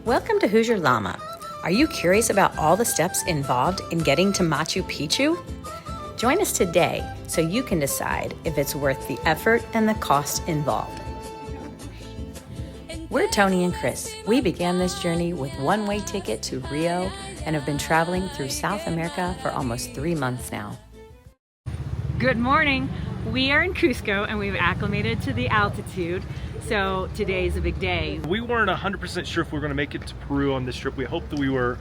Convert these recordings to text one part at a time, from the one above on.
Welcome to Hoosier Llama. Are you curious about all the steps involved in getting to Machu Picchu? Join us today so you can decide if it's worth the effort and the cost involved. We're Tony and Chris. We began this journey with one-way ticket to Rio and have been traveling through South America for almost 3 months now. Good morning. We are in Cusco and we've acclimated to the altitude. So today's a big day. We weren't 100% sure if we were going to make it to Peru on this trip. We hoped that we were.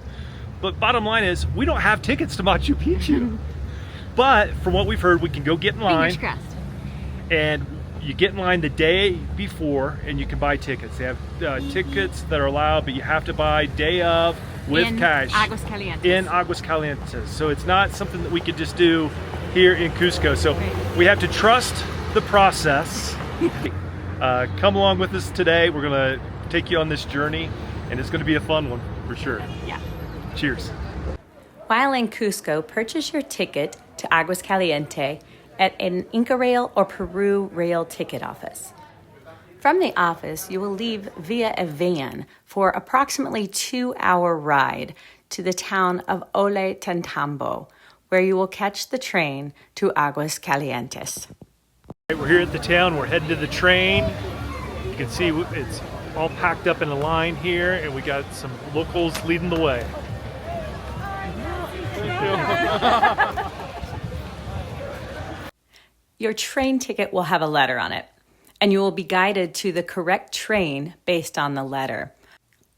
But bottom line is, we don't have tickets to Machu Picchu. But from what we've heard, we can go get in line. Fingers crossed. And you get in line the day before and you can buy tickets. They have tickets that are allowed, but you have to buy day of with cash. Aguas Calientes. In Aguas Calientes. So it's not something that we could just do here in Cusco. So we have to trust the process. Come along with us today. We're gonna take you on this journey and it's gonna be a fun one for sure. Yeah. Cheers. While in Cusco, purchase your ticket to Aguas Calientes at an InkaRail or Peru Rail ticket office. From the office, you will leave via a van for approximately 2-hour ride to the town of Ollantaytambo, where you will catch the train to Aguas Calientes. We're here at the town, we're heading to the train. You can see it's all packed up in a line here and we got some locals leading the way. Your train ticket will have a letter on it, and you will be guided to the correct train based on the letter.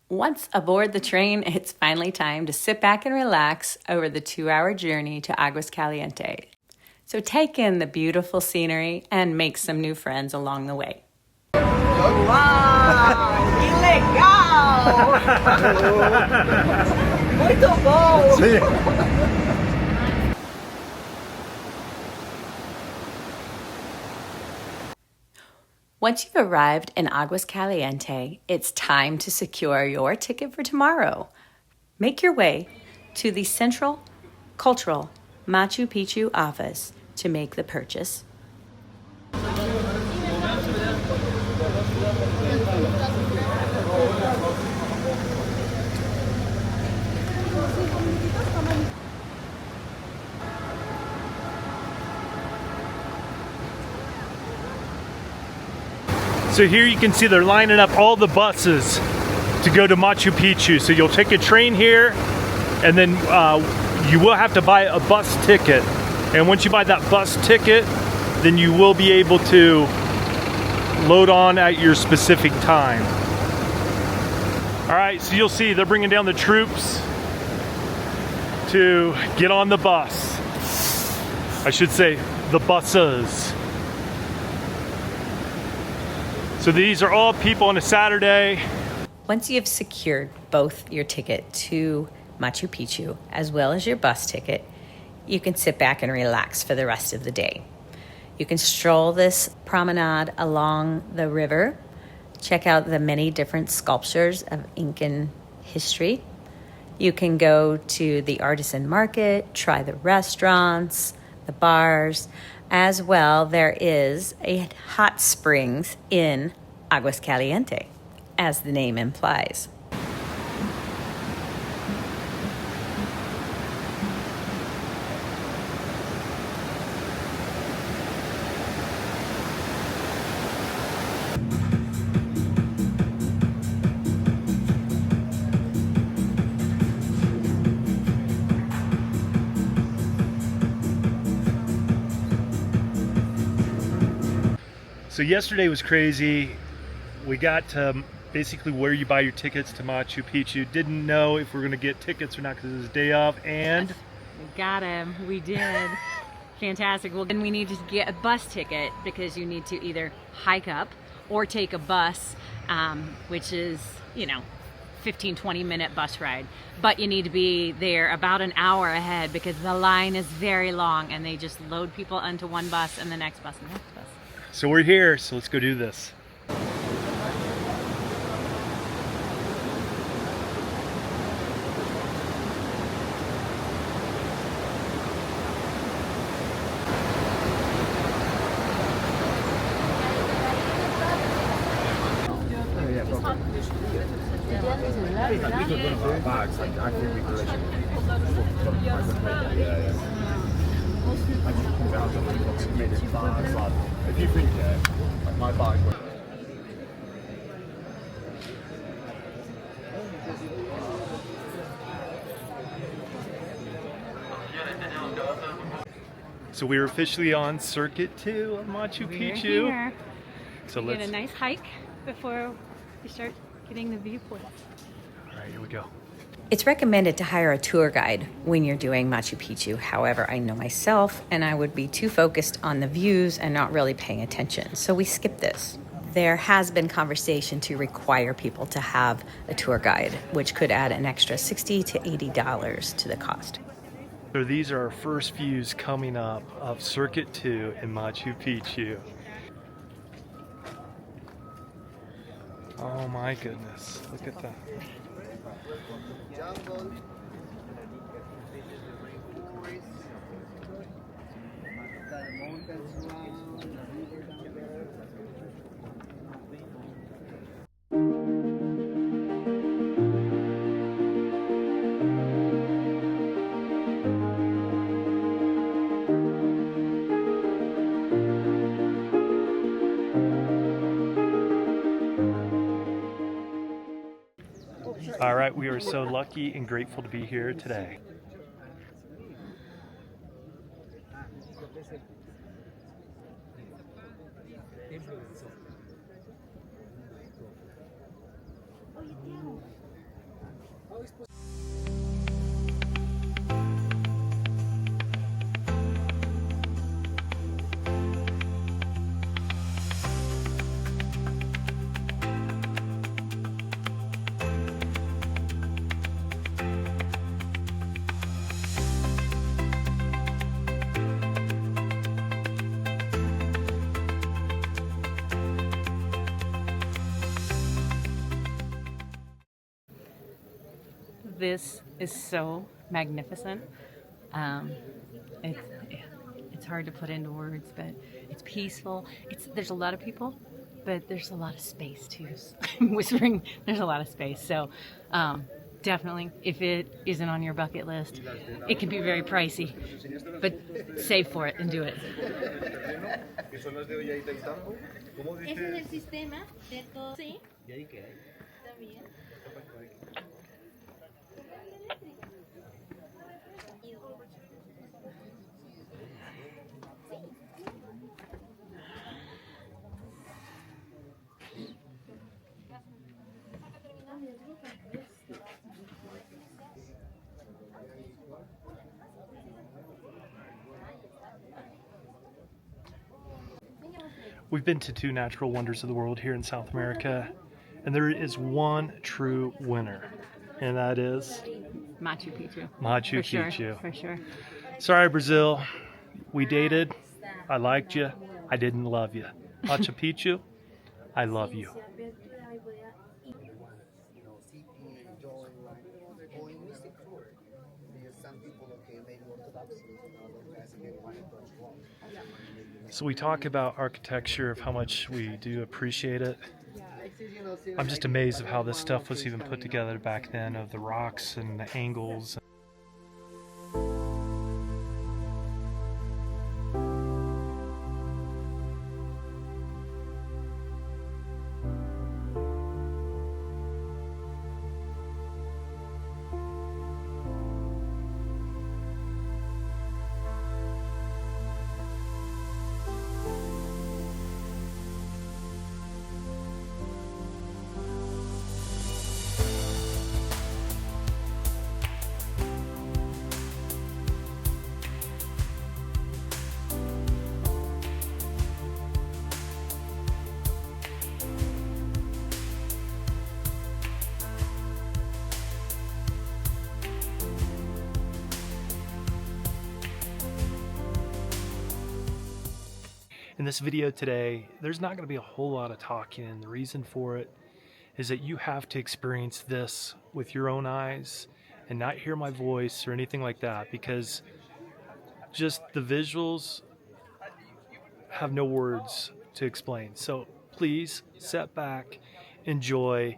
Once aboard the train, it's finally time to sit back and relax over the 2-hour journey to Aguas Calientes. So take in the beautiful scenery and make some new friends along the way. Wow! Que legal! Muito bom! Once you've arrived in Aguas Calientes, it's time to secure your ticket for tomorrow. Make your way to the Central Cultural Machu Picchu office to make the purchase. So here you can see they're lining up all the buses to go to Machu Picchu. So you'll take a train here and then you will have to buy a bus ticket. And once you buy that bus ticket, then you will be able to load on at your specific time. All right, so you'll see they're bringing down the troops to get on the bus. I should say the buses. So these are all people on a Saturday. Once you've secured both your ticket to Machu Picchu as well as your bus ticket, you can sit back and relax for the rest of the day. You can stroll this promenade along the river, check out the many different sculptures of Incan history. You can go to the artisan market, try the restaurants, the bars. As well, there is a hot springs in Aguas Calientes, as the name implies. So yesterday was crazy. We got to basically where you buy your tickets to Machu Picchu. Didn't know if we were gonna get tickets or not because it was day off, and We got him. We did. Fantastic. Well, then we need to get a bus ticket because you need to either hike up or take a bus, which is, 15-20 minute bus ride. But you need to be there about an hour ahead because the line is very long and they just load people onto one bus and the next bus and the next bus. so we're here, so let's go do this. bags, like I think we could like, made it bags, like, if you think, yeah, like my bag went. So we're officially on Circuit 2 of Machu Picchu. Here. So We let's get a nice hike before we start getting the viewpoints. All right, here we go. It's recommended to hire a tour guide when you're doing Machu Picchu. However, I know myself and I would be too focused on the views and not really paying attention. So we skip this. There has been conversation to require people to have a tour guide, which could add an extra $60 to $80 to the cost. So these are our first views coming up of Circuit 2 in Machu Picchu. Oh my goodness, look at that. All right, we are so lucky and grateful to be here today. This is so magnificent. It's hard to put into words, but it's peaceful. There's a lot of people, but there's a lot of space too. I'm whispering. There's a lot of space. So definitely, if it isn't on your bucket list, it can be very pricey, but save for it and do it. Ese es el sistema de todo. Sí. Está bien. We've been to 2 natural wonders of the world here in South America, and there is one true winner, and that is Machu Picchu. Machu For sure, Picchu. for sure. Sorry, Brazil. We dated. I liked you. I didn't love you. Machu Picchu, I love you. So we talk about architecture, of how much we do appreciate it. I'm just amazed of how this stuff was even put together back then, of the rocks and the angles. In this video today, there's not going to be a whole lot of talking, and the reason for it is that you have to experience this with your own eyes and not hear my voice or anything like that, because just the visuals have no words to explain. So please sit back, enjoy,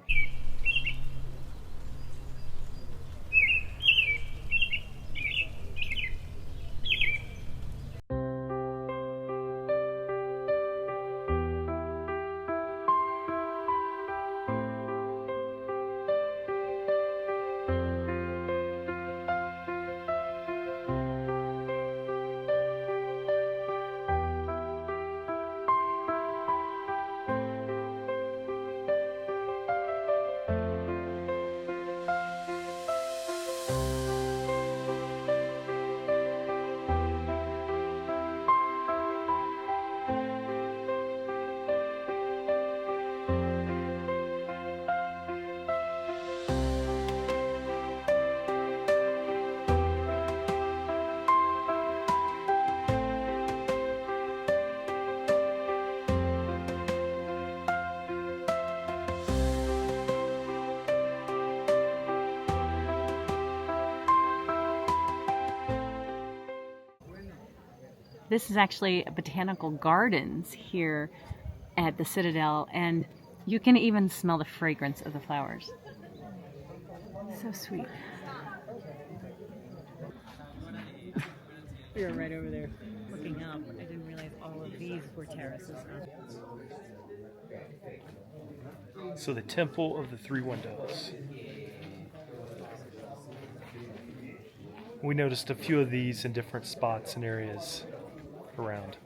This is actually botanical gardens here at the Citadel, and you can even smell the fragrance of the flowers. So sweet. We were right over there looking up. I didn't realize all of these were terraces. So the Temple of the Three Windows. We noticed a few of these in different spots and areas around.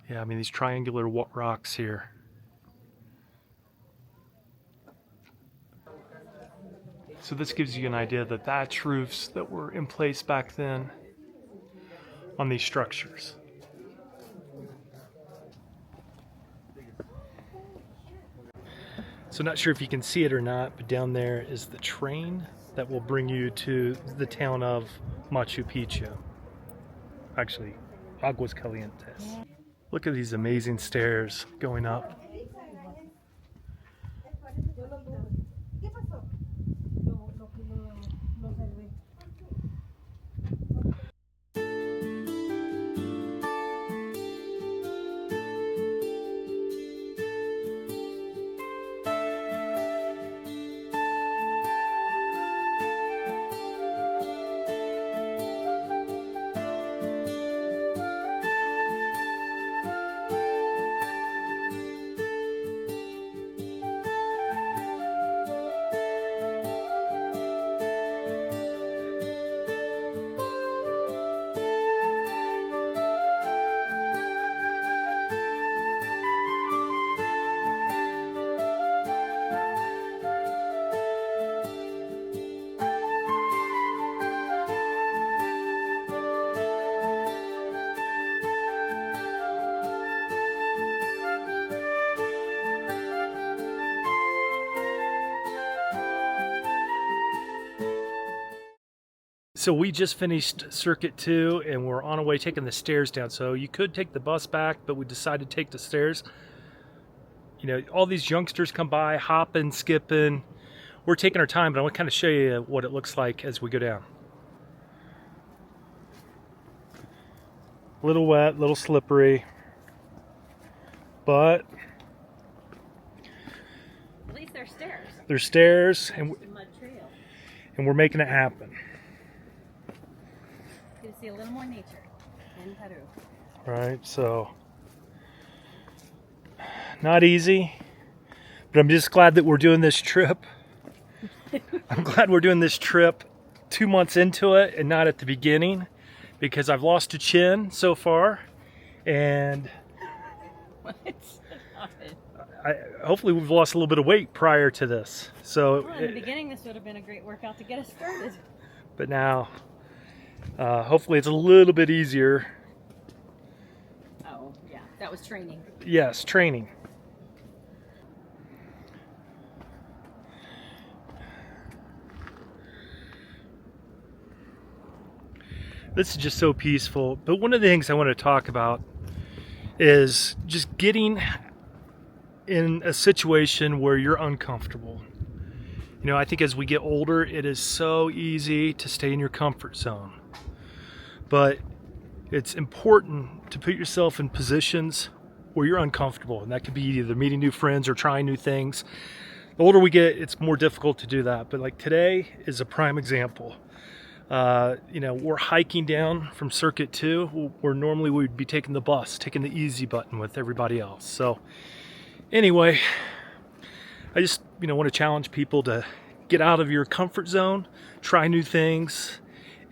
Yeah, I mean these triangular rocks here. So this gives you an idea of the thatch roofs that were in place back then on these structures. So not sure if you can see it or not, but down there is the train that will bring you to the town of Machu Picchu. Actually, Aguas Calientes. Look at these amazing stairs going up. So we just finished Circuit 2 and we're on our way taking the stairs down. So you could take the bus back, but we decided to take the stairs. You know, all these youngsters come by, hopping, skipping. We're taking our time, but I want to kind of show you what it looks like as we go down. A little wet, a little slippery, but At least there's stairs. there's stairs and Mud trail. we're making it happen. You can see a little more nature in Peru. Right, so not easy, but I'm just glad that we're doing this trip. I'm glad we're doing this trip 2 months into it and not at the beginning, because I've lost a chin so far, and hopefully we've lost a little bit of weight prior to this. So Well, in the beginning, this would have been a great workout to get us started. but now hopefully it's a little bit easier. Oh, yeah, that was training. Yes, training. This is just so peaceful. But one of the things I want to talk about is just getting in a situation where you're uncomfortable. You know, I think as we get older, it is so easy to stay in your comfort zone. But it's important to put yourself in positions where you're uncomfortable, and that could be either meeting new friends or trying new things. The older we get, it's more difficult to do that. But like today is a prime example. You know, we're hiking down from Circuit 2, where normally we'd be taking the bus, taking the easy button with everybody else. So anyway, I just, you know, want to challenge people to get out of your comfort zone, try new things,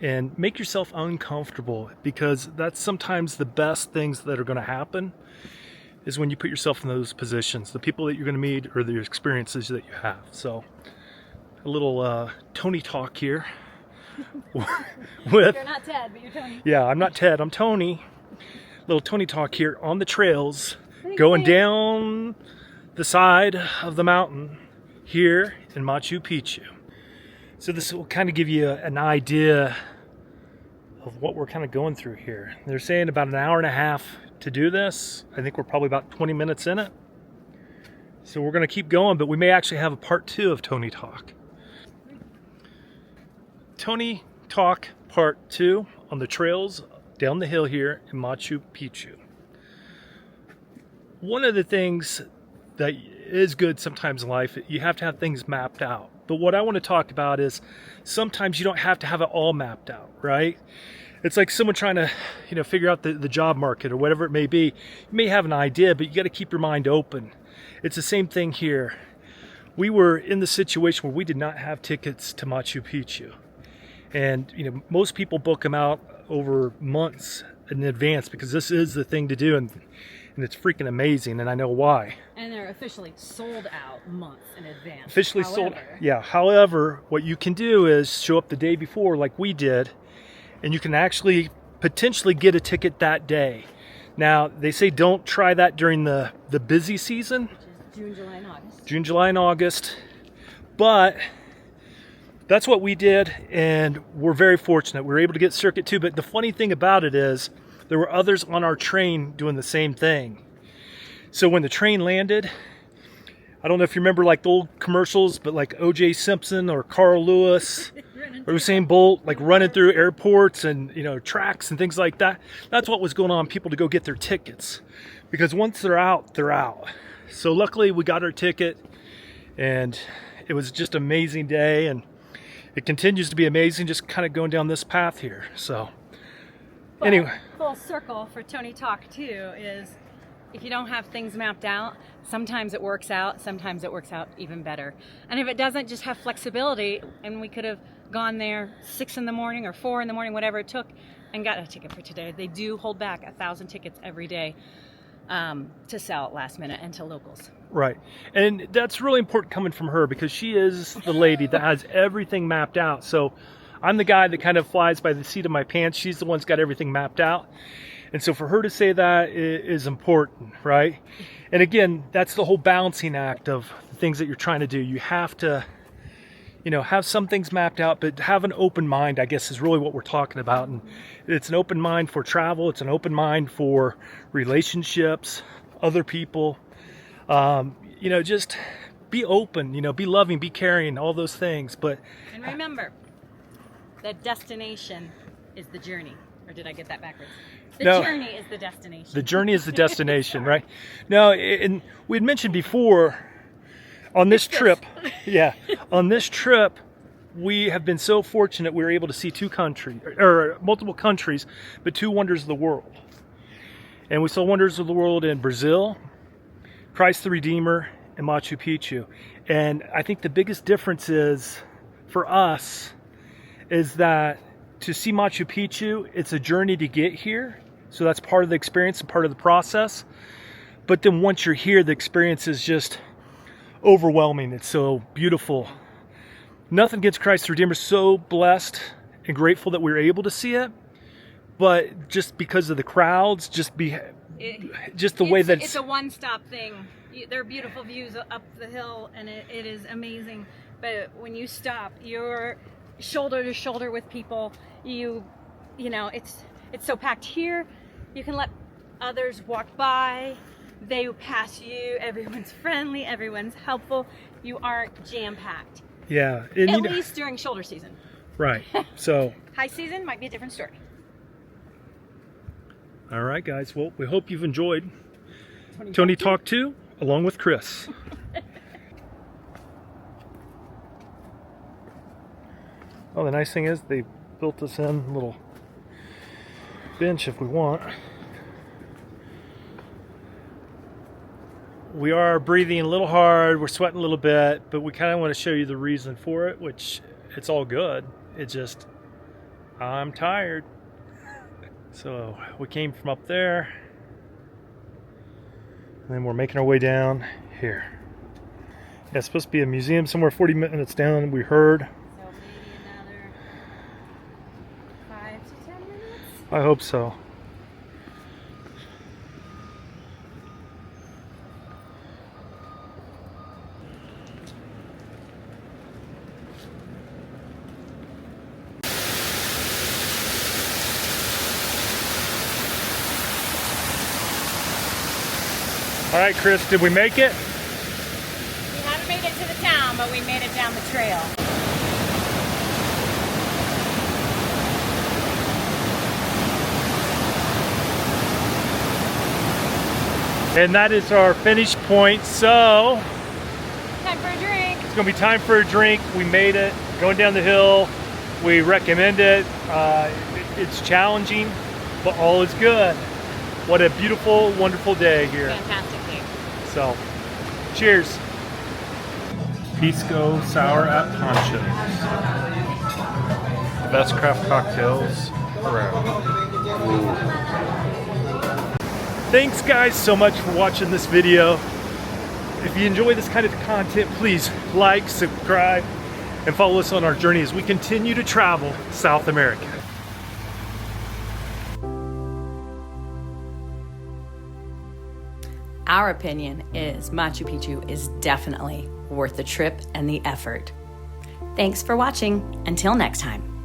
and make yourself uncomfortable, because that's sometimes the best things that are going to happen, is when you put yourself in those positions, the people that you're going to meet or the experiences that you have. So a little Tony talk here. With, You're not Ted, but you're Tony. yeah, I'm not Ted, I'm Tony. Little Tony talk here on the trails, going down the side of the mountain here in Machu Picchu. So this will kind of give you an idea of what we're kind of going through here. They're saying about an hour and a half to do this. I think we're probably about 20 minutes in it. So we're going to keep going, but we may actually have a part 2 of Tony Talk. Tony Talk part 2 on the trails down the hill here in Machu Picchu. One of the things that is good sometimes in life, you have to have things mapped out. But what I want to talk about is sometimes you don't have to have it all mapped out, right? It's like someone trying to, figure out the job market or whatever it may be. You may have an idea, but you got to keep your mind open. It's the same thing here. We were in the situation where we did not have tickets to Machu Picchu. And, most people book them out over months in advance because this is the thing to do. And it's freaking amazing, and I know why. And they're officially sold out months in advance. Officially sold, yeah. However, what you can do is show up the day before like we did, and you can actually potentially get a ticket that day. Now, they say don't try that during the busy season. Which is June, July, and August. June, July, and August. But that's what we did, and we're very fortunate. We were able to get Circuit 2, but the funny thing about it is there were others on our train doing the same thing. So when the train landed, I don't know if you remember like the old commercials, but like O.J. Simpson or Carl Lewis or Usain Bolt, like running through airports and, tracks and things like that. That's what was going on, people to go get their tickets. Because once they're out, they're out. So luckily we got our ticket, and it was just an amazing day, and it continues to be amazing just kind of going down this path here. So anyway, full circle for Tony Talk too is if you don't have things mapped out, sometimes it works out, sometimes it works out even better. And if it doesn't, just have flexibility, and we could have gone there 6 in the morning or 4 in the morning, whatever it took, and got a ticket for today. They do hold back 1,000 tickets every day to sell at last minute and to locals. Right. And that's really important coming from her, because she is the lady that has everything mapped out. So I'm the guy that kind of flies by the seat of my pants. She's the one that's got everything mapped out. And so for her to say that is important, right? And again, that's the whole balancing act of the things that you're trying to do. You have to, have some things mapped out, but have an open mind, I guess, is really what we're talking about. And it's an open mind for travel. It's an open mind for relationships, other people. Just be open, be loving, be caring, all those things. But and remember, the destination is the journey. Or did I get that backwards? The journey is the destination. The journey is the destination, right? No, and we had mentioned before on this trip, on this trip, we have been so fortunate we were able to see 2 countries, or multiple countries, but 2 wonders of the world. And we saw wonders of the world in Brazil, Christ the Redeemer, and Machu Picchu. And I think the biggest difference is, for us, is that to see Machu Picchu, it's a journey to get here. So that's part of the experience and part of the process. But then once you're here, the experience is just overwhelming. It's so beautiful. Nothing against Christ the Redeemer. So blessed and grateful that we were able to see it. But just because of the crowds, just the way that it's a one-stop thing. There are beautiful views up the hill, and it is amazing. But when you stop, you're shoulder to shoulder with people. It's so packed here. You can let others walk by. They pass you. Everyone's friendly. Everyone's helpful. You aren't jam-packed. Yeah. At least during shoulder season. Right. So high season might be a different story. All right, guys. Well, we hope you've enjoyed Tony Talk 2 along with Chris. Oh, the nice thing is they built us in a little bench if we want. We are breathing a little hard, we're sweating a little bit, but we kind of want to show you the reason for it, which it's all good. It's just, I'm tired. So we came from up there. And then we're making our way down here. Yeah, it's supposed to be a museum somewhere 40 minutes down, we heard. So maybe another 5 to 10 minutes? I hope so. All right, Chris, did we make it? We haven't made it to the town, but we made it down the trail. And that is our finish point, so Time for a drink. it's gonna be time for a drink. We made it, going down the hill. We recommend it. It's challenging, but all is good. What a beautiful, wonderful day here. Fantastic day. So, cheers. Pisco Sour at Ponchos. The best craft cocktails around. Thanks guys so much for watching this video. If you enjoy this kind of content, please like, subscribe, and follow us on our journey as we continue to travel South America. Our opinion is Machu Picchu is definitely worth the trip and the effort. Thanks for watching. Until next time.